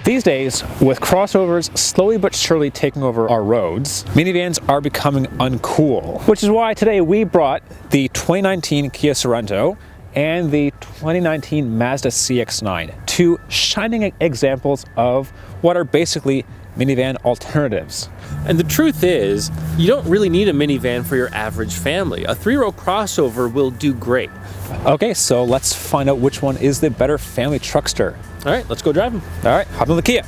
These days, with crossovers slowly but surely taking over our roads, minivans are becoming uncool, which is why today we brought the 2019 Kia Sorento and the 2019 Mazda CX-9, two shining examples of what are basically minivan alternatives. And the truth is, you don't really need a minivan for your average family. A three-row crossover will do great. Okay, so let's find out which one is the better family truckster. All right, let's go drive them. All right, hop in the Kia.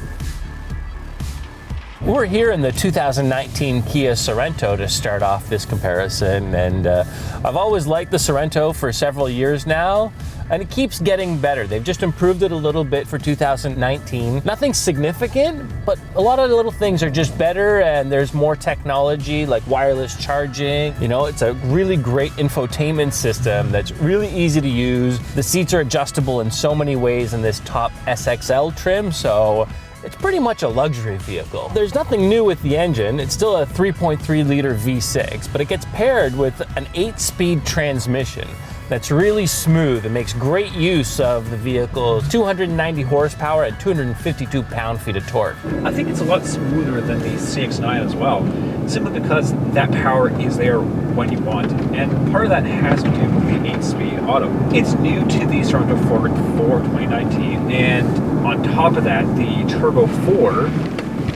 We're here in the 2019 Kia Sorento to start off this comparison, and I've always liked the Sorento for several years now, and it keeps getting better. They've just improved it a little bit for 2019. Nothing significant, but a lot of the little things are just better, and there's more technology like wireless charging. You know, it's a really great infotainment system that's really easy to use. The seats are adjustable in so many ways in this top SXL trim, so it's pretty much a luxury vehicle. There's nothing new with the engine. It's still a 3.3 liter V6, but it gets paired with an 8-speed transmission that's really smooth and makes great use of the vehicle's 290 horsepower and 252 pound-feet of torque. I think it's a lot smoother than the CX-9 as well, simply because that power is there when you want, and part of that has to do with the 8-speed auto. It's new to the Sorento for 2019, and on top of that, the Turbo 4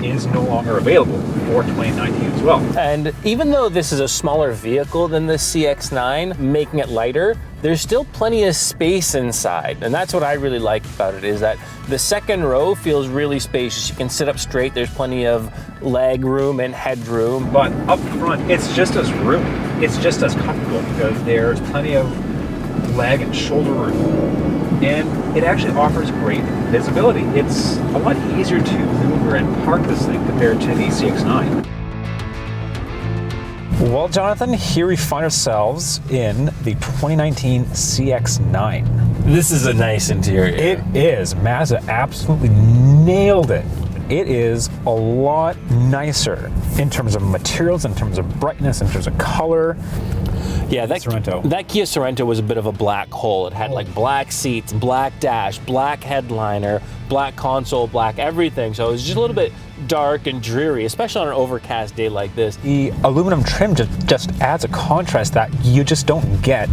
is no longer available for 2019 as well. And even though this is a smaller vehicle than the CX-9, making it lighter, there's still plenty of space inside. And that's what I really like about it, is that the second row feels really spacious. You can sit up straight, there's plenty of leg room and headroom. But up front, it's just as roomy. It's just as comfortable because there's plenty of leg and shoulder room. And it actually offers great visibility. It's a lot easier to maneuver and park this thing compared to the CX-9. Well, Jonathan, here we find ourselves in the 2019 CX-9. This is a nice interior. It is. Mazda absolutely nailed it. It is a lot nicer in terms of materials, in terms of brightness, in terms of color. Yeah, that Kia Sorento was a bit of a black hole. It had like black seats, black dash, black headliner, black console, black everything. So it was just a little bit dark and dreary, especially on an overcast day like this. The aluminum trim just adds a contrast that you just don't get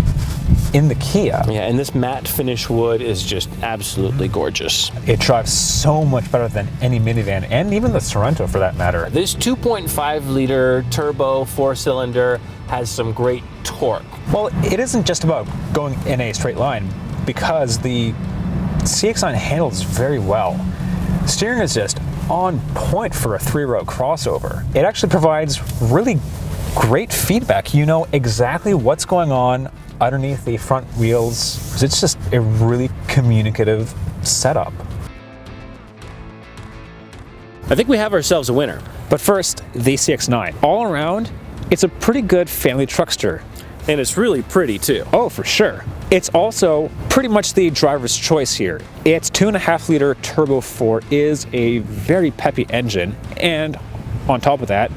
in the Kia. Yeah, and this matte finish wood is just absolutely gorgeous. It drives so much better than any minivan, and even the Sorento for that matter. This 2.5 liter turbo 4-cylinder has some great torque. Well, it isn't just about going in a straight line, because the CX-9 handles very well. Steering is just on point for a 3-row crossover. It actually provides really great feedback. You know exactly what's going on underneath the front wheels. It's just a really communicative setup. I think we have ourselves a winner. But first, the CX-9. All around, it's a pretty good family truckster. And it's really pretty too. Oh, for sure. It's also pretty much the driver's choice here. Its 2.5 liter Turbo 4 is a very peppy engine, and on top of that,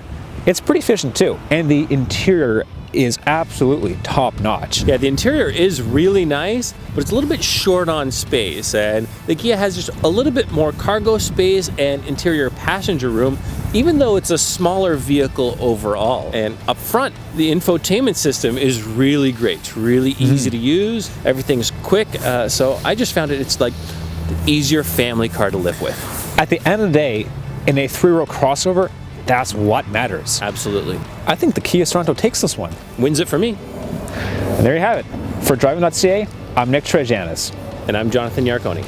it's pretty efficient too. And the interior is absolutely top notch. Yeah, the interior is really nice, but it's a little bit short on space, and the Kia has just a little bit more cargo space and interior passenger room, even though it's a smaller vehicle overall. And up front, the infotainment system is really great. It's really easy to use. Everything's quick, so I just found it's like the easier family car to live with. At the end of the day, in a 3-row crossover, that's what matters. Absolutely. I think the Kia Sorento takes this one. Wins it for me. And there you have it. For Driving.ca, I'm Nick Trejanis. And I'm Jonathan Yarconi.